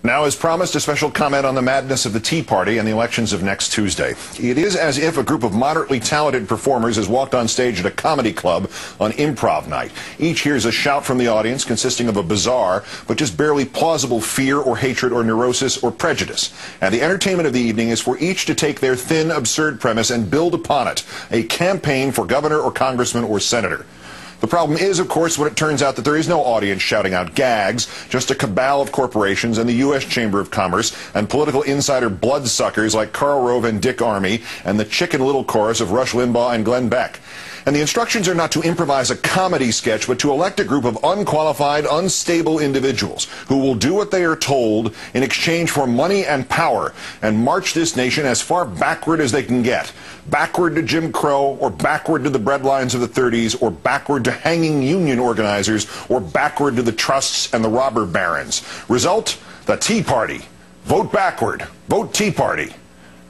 Now, as promised, a special comment on the madness of the Tea Party and the elections of next Tuesday. It is as if a group of moderately talented performers has walked on stage at a comedy club on improv night. Each hears a shout from the audience consisting of a bizarre but just barely plausible fear or hatred or neurosis or prejudice. And the entertainment of the evening is for each to take their thin, absurd premise and build upon it a campaign for governor or congressman or senator. The problem is, of course, when it turns out that there is no audience shouting out gags, just a cabal of corporations and the U.S. Chamber of Commerce and political insider bloodsuckers like Karl Rove and Dick Armey and the Chicken Little chorus of Rush Limbaugh and Glenn Beck. And the instructions are not to improvise a comedy sketch, but to elect a group of unqualified, unstable individuals who will do what they are told in exchange for money and power and march this nation as far backward as they can get. Backward to Jim Crow, or backward to the breadlines of the 30s, or backward to hanging union organizers, or backward to the trusts and the robber barons. Result? The Tea Party. Vote backward. Vote Tea Party.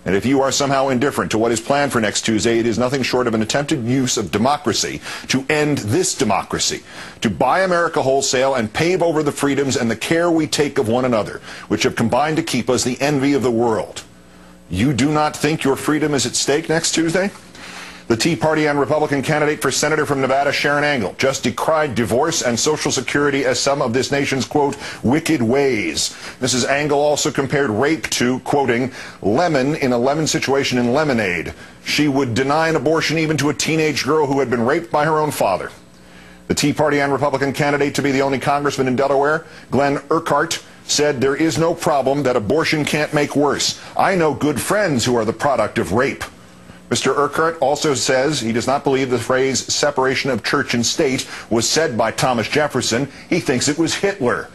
And if you are somehow indifferent to what is planned for next Tuesday, it is nothing short of an attempted use of democracy to end this democracy, to buy America wholesale and pave over the freedoms and the care we take of one another, which have combined to keep us the envy of the world. You do not think your freedom is at stake next Tuesday? The Tea Party and Republican candidate for senator from Nevada, Sharon Angle, just decried divorce and Social Security as some of this nation's, quote, wicked ways. Mrs. Angle also compared rape to, quoting, lemon in a lemon situation in Lemonade. She would deny an abortion even to a teenage girl who had been raped by her own father. The Tea Party and Republican candidate to be the only congressman in Delaware, Glenn Urquhart, said there is no problem that abortion can't make worse. I know good friends who are the product of rape. Mr. Urquhart also says he does not believe the phrase separation of church and state was said by Thomas Jefferson. He thinks it was Hitler.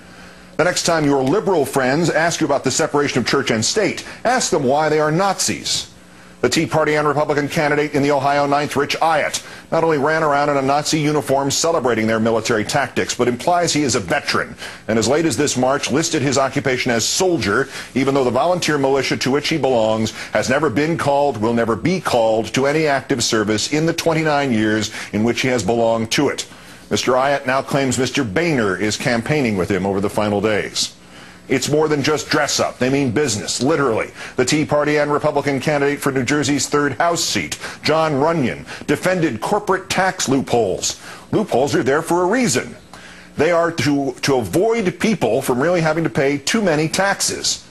The next time your liberal friends ask you about the separation of church and state, ask them why they are Nazis. The Tea Party and Republican candidate in the Ohio 9th, Rich Ayotte, not only ran around in a Nazi uniform celebrating their military tactics, but implies he is a veteran, and as late as this March listed his occupation as soldier, even though the volunteer militia to which he belongs has never been called, will never be called to any active service in the 29 years in which he has belonged to it. Mr. Ayotte now claims Mr. Boehner is campaigning with him over the final days. It's more than just dress up. They mean business, literally. The Tea Party and Republican candidate for New Jersey's 3rd House seat, John Runyon, defended corporate tax loopholes. Loopholes are there for a reason. They are to avoid people from really having to pay too many taxes.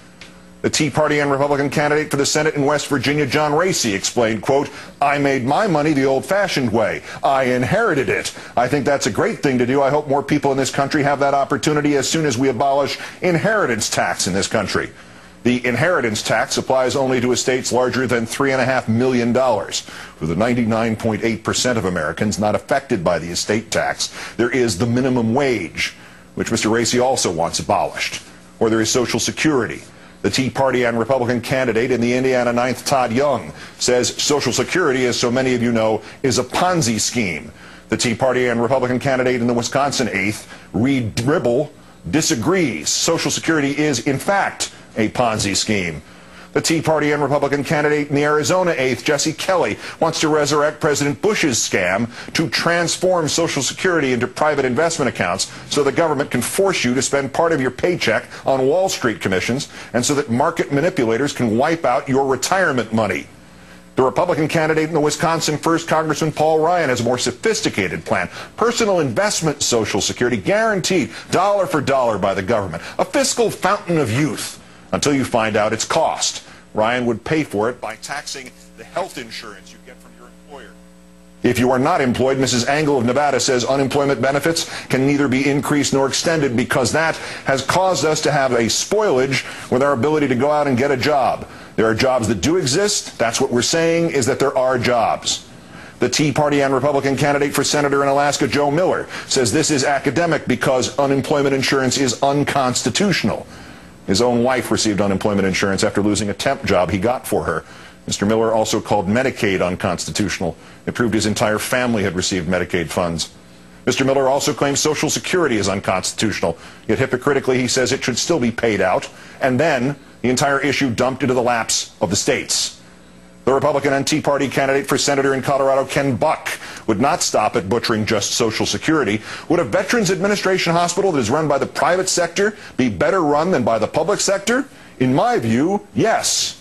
The Tea Party and Republican candidate for the Senate in West Virginia, John Racy, explained, quote, I made my money the old-fashioned way. I inherited it. I think that's a great thing to do. I hope more people in this country have that opportunity as soon as we abolish inheritance tax in this country. The inheritance tax applies only to estates larger than $3.5 million. For the 99.8% of Americans not affected by the estate tax, there is the minimum wage, which Mr. Racy also wants abolished. Or there is Social Security. The Tea Party and Republican candidate in the Indiana 9th, Todd Young, says Social Security, as so many of you know, is a Ponzi scheme. The Tea Party and Republican candidate in the Wisconsin 8th, Reed Dribble, disagrees. Social Security is, in fact, a Ponzi scheme. The Tea Party and Republican candidate in the Arizona 8th, Jesse Kelly, wants to resurrect President Bush's scam to transform Social Security into private investment accounts so the government can force you to spend part of your paycheck on Wall Street commissions and so that market manipulators can wipe out your retirement money. The Republican candidate in the Wisconsin 1st, Congressman Paul Ryan, has a more sophisticated plan. Personal investment Social Security, guaranteed dollar for dollar by the government. A fiscal fountain of youth until you find out its cost. Ryan would pay for it by taxing the health insurance you get from your employer. If you are not employed, Mrs. Angle of Nevada says unemployment benefits can neither be increased nor extended because that has caused us to have a spoilage with our ability to go out and get a job. There are jobs that do exist. That's what we're saying, is that there are jobs. The Tea Party and Republican candidate for senator in Alaska, Joe Miller, says this is academic because unemployment insurance is unconstitutional. His own wife received unemployment insurance after losing a temp job he got for her. Mr. Miller also called Medicaid unconstitutional. It proved his entire family had received Medicaid funds. Mr. Miller also claims Social Security is unconstitutional, yet hypocritically he says it should still be paid out, and then the entire issue dumped into the laps of the states. The Republican and Tea Party candidate for senator in Colorado, Ken Buck, would not stop at butchering just Social Security. Would a Veterans Administration hospital that is run by the private sector be better run than by the public sector? In my view, yes.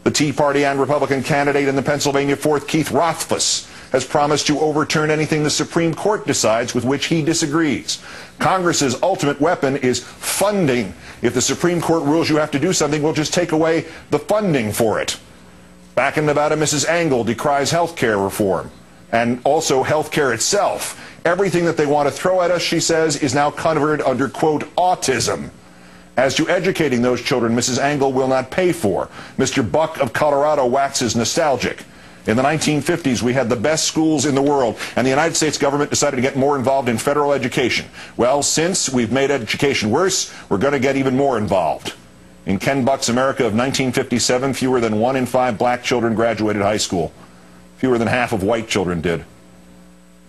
The Tea Party and Republican candidate in the Pennsylvania 4th, Keith Rothfuss, has promised to overturn anything the Supreme Court decides with which he disagrees. Congress's ultimate weapon is funding. If the Supreme Court rules you have to do something, we'll just take away the funding for it. Back in Nevada, Mrs. Engel decries health care reform and also health care itself. Everything that they want to throw at us, she says, is now covered under, quote, autism. As to educating those children, Mrs. Engel will not pay for. Mr. Buck of Colorado waxes nostalgic. In the 1950s, we had the best schools in the world, and the United States government decided to get more involved in federal education. Well, since we've made education worse, we're going to get even more involved. In Ken Buck's America of 1957, fewer than 1 in 5 black children graduated high school. Fewer than half of white children did.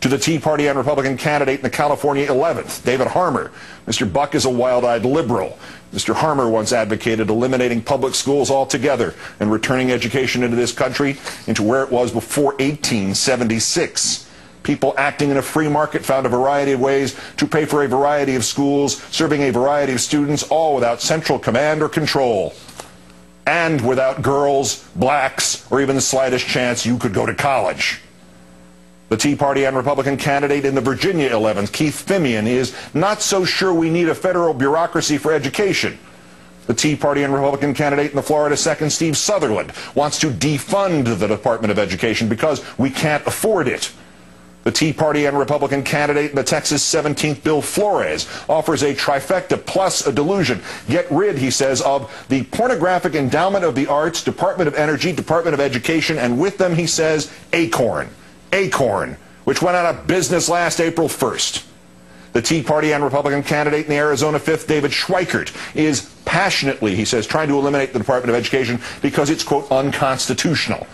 To the Tea Party and Republican candidate in the California 11th, David Harmer, Mr. Buck is a wild-eyed liberal. Mr. Harmer once advocated eliminating public schools altogether and returning education into this country into where it was before 1876. People acting in a free market found a variety of ways to pay for a variety of schools, serving a variety of students, all without central command or control. And without girls, blacks, or even the slightest chance you could go to college. The Tea Party and Republican candidate in the Virginia 11th, Keith Fimian, is not so sure we need a federal bureaucracy for education. The Tea Party and Republican candidate in the Florida 2nd, Steve Sutherland, wants to defund the Department of Education because we can't afford it. The Tea Party and Republican candidate in the Texas 17th, Bill Flores, offers a trifecta plus a delusion. Get rid, he says, of the pornographic endowment of the arts, Department of Energy, Department of Education, and with them, he says, Acorn, which went out of business last April 1st. The Tea Party and Republican candidate in the Arizona 5th, David Schweikert, is passionately, he says, trying to eliminate the Department of Education because it's, quote, unconstitutional.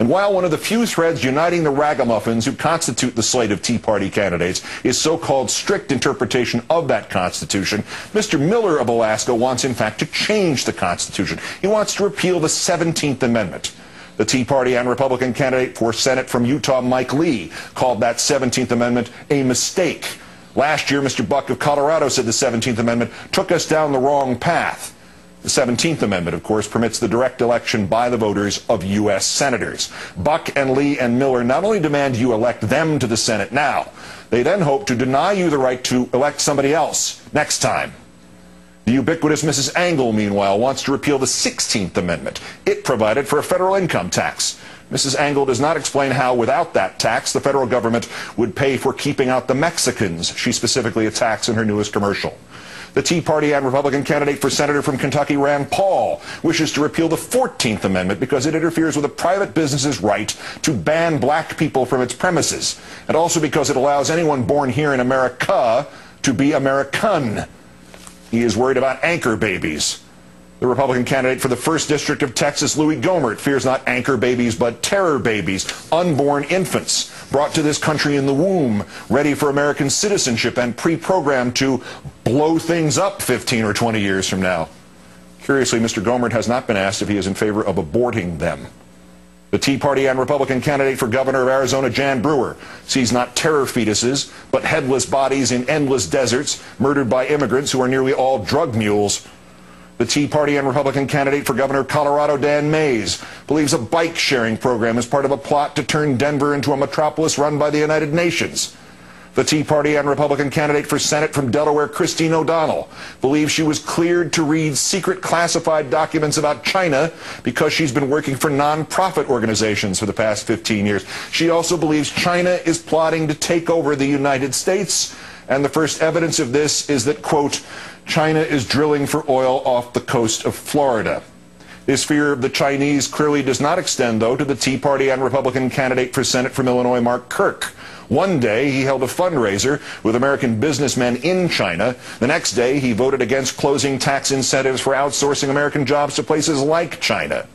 And while one of the few threads uniting the ragamuffins who constitute the slate of Tea Party candidates is so-called strict interpretation of that Constitution, Mr. Miller of Alaska wants, in fact, to change the Constitution. He wants to repeal the 17th Amendment. The Tea Party and Republican candidate for Senate from Utah, Mike Lee, called that 17th Amendment a mistake. Last year, Mr. Buck of Colorado said the 17th Amendment took us down the wrong path. The 17th Amendment, of course, permits the direct election by the voters of U.S. senators. Buck and Lee and Miller not only demand you elect them to the Senate now, they then hope to deny you the right to elect somebody else next time. The ubiquitous Mrs. Engel, meanwhile, wants to repeal the 16th Amendment. It provided for a federal income tax. Mrs. Engel does not explain how, without that tax, the federal government would pay for keeping out the Mexicans she specifically attacks in her newest commercial. The Tea Party and Republican candidate for senator from Kentucky, Rand Paul, wishes to repeal the 14th Amendment because it interferes with a private business's right to ban black people from its premises, and also because it allows anyone born here in America to be American. He is worried about anchor babies. The Republican candidate for the 1st District of Texas, Louis Gohmert, fears not anchor babies but terror babies, unborn infants brought to this country in the womb, ready for American citizenship and pre-programmed to blow things up 15 or 20 years from now. Curiously, Mr. Gohmert has not been asked if he is in favor of aborting them. The Tea Party and Republican candidate for governor of Arizona, Jan Brewer, sees not terror fetuses, but headless bodies in endless deserts, murdered by immigrants who are nearly all drug mules. The Tea Party and Republican candidate for governor of Colorado, Dan Mays, believes a bike-sharing program is part of a plot to turn Denver into a metropolis run by the United Nations. The Tea Party and Republican candidate for Senate from Delaware, Christine O'Donnell, believes she was cleared to read secret classified documents about China because she's been working for non-profit organizations for the past 15 years. She also believes China is plotting to take over the United States, and the first evidence of this is that, quote, China is drilling for oil off the coast of Florida. This fear of the Chinese clearly does not extend, though, to the Tea Party and Republican candidate for Senate from Illinois, Mark Kirk. One day, he held a fundraiser with American businessmen in China. The next day, he voted against closing tax incentives for outsourcing American jobs to places like China.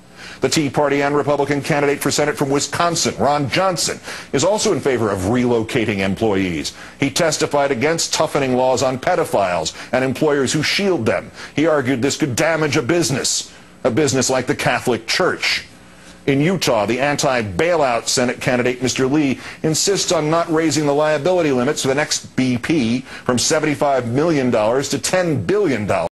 The Tea Party and Republican candidate for Senate from Wisconsin, Ron Johnson, is also in favor of relocating employees. He testified against toughening laws on pedophiles and employers who shield them. He argued this could damage a business like the Catholic Church. In Utah, the anti-bailout Senate candidate, Mr. Lee, insists on not raising the liability limits for the next BP from $75 million to $10 billion.